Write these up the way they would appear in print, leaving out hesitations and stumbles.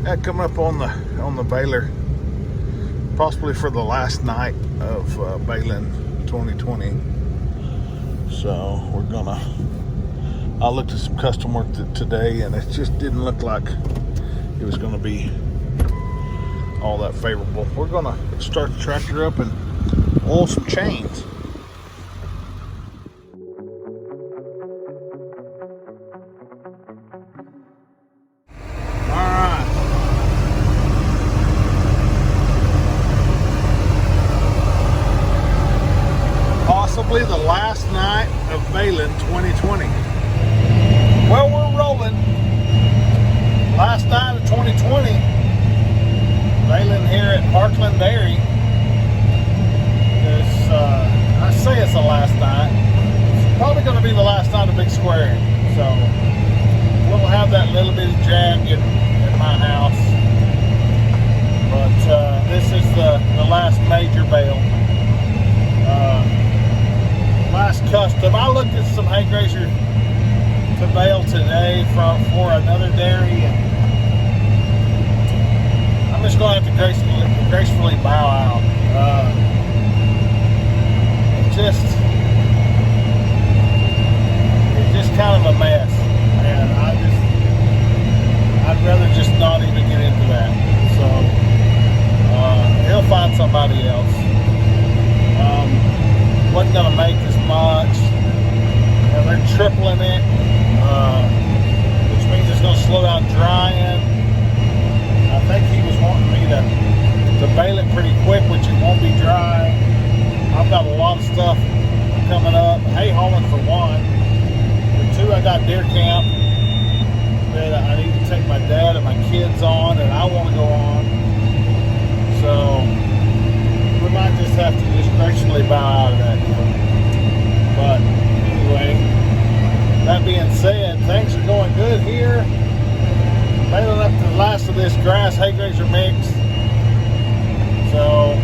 Coming up on the baler, possibly for the last night of Baling 2020. So I looked at some custom work today, and it just didn't look like it was gonna be all that favorable. We're gonna start the tractor up and oil some chains. Possibly the last night of Baling 2020. Well, we're rolling. Last night of 2020. Baling here at Parkland Dairy. I say it's the last night. It's probably going to be the last night of Big Square. So we'll have that little bit of jag in my house. But this is the last major bale. Last custom. I looked at some hay grazer to bale today for another dairy, and I'm just going to have to gracefully bow out. It's just kind of a mess, and I'd rather just not even get into that. So he'll find somebody else. Wasn't going to make as much, and they're tripling it, which means it's going to slow down drying. I think he was wanting me to bale it pretty quick, which it won't be dry. I've got a lot of stuff coming up. Hay hauling for one. For two, I got deer camp that I need to take my dad and my kids on, and I want to go on. So we might just have to just gracefully bow out of that. But anyway, that being said, things are going good here. Baling up to the last of this grass hay grazer mix. So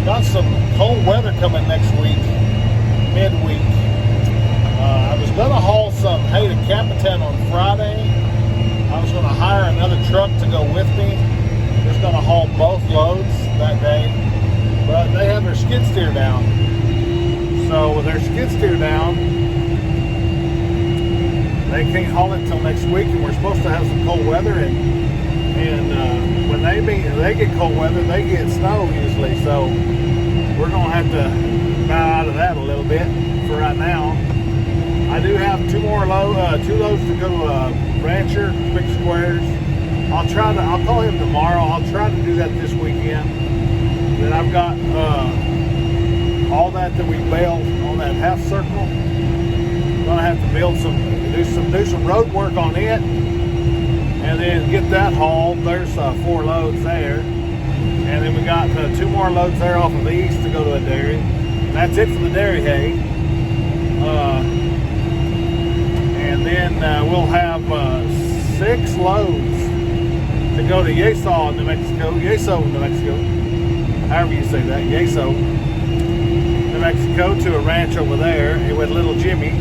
got some cold weather coming next week, midweek. I was going to haul some hay to Capitan on Friday. I was going to hire another truck to go with me. Just going to haul both loads that day. But they have their skid steer down. So with their skid steer down, they can't haul it till next week, and we're supposed to have some cold weather. And when they get cold weather, they get snow usually. So we're going to have to bow out of that a little bit for right now. I do have two loads to go to Rancher, Big Squares. I'll call him tomorrow. I'll try to do that this weekend. Then I've got all that we baled on that half circle. I'm going to have to do some road work on it, and then get that hauled. There's 4 loads there, and then we got 2 more loads there off of the east to go to a dairy. And that's it for the dairy hay. And then we'll have 6 loads to go to Yeso, New Mexico, however you say that, Yeso, New Mexico, to a ranch over there with little Jimmy.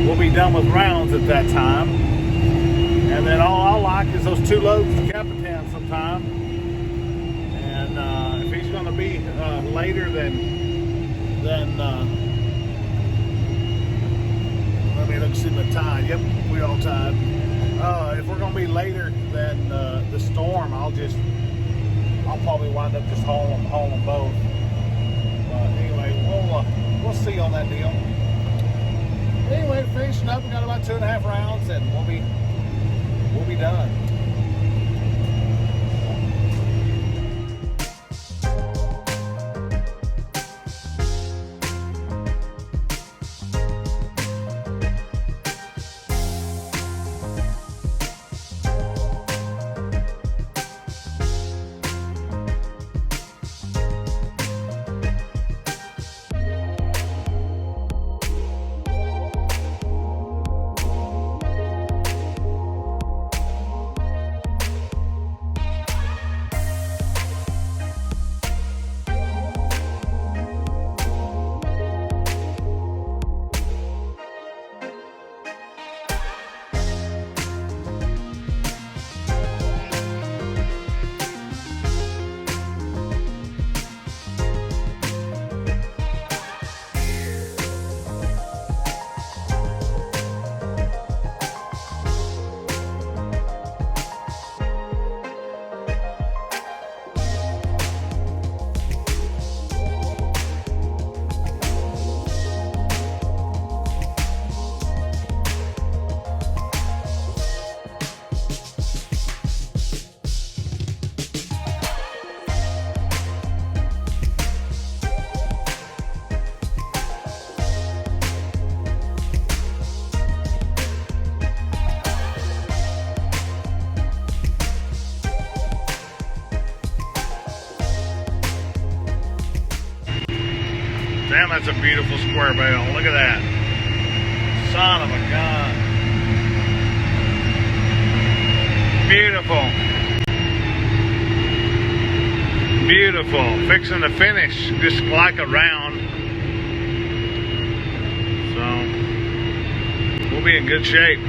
We'll be done with rounds at that time. And then all I like is those 2 loads to Capitan sometime. And if he's going to be later than let me look see the tide. Yep, we all tied. If we're going to be later than the storm, I'll I'll probably wind up just hauling both. But anyway, we'll see on that deal. Anyway, finishing up, we got about 2.5 rounds, and we'll be done. Damn, that's a beautiful square bale. Look at that. Son of a gun. Beautiful. Beautiful. Fixing to finish just like a round. So, we'll be in good shape.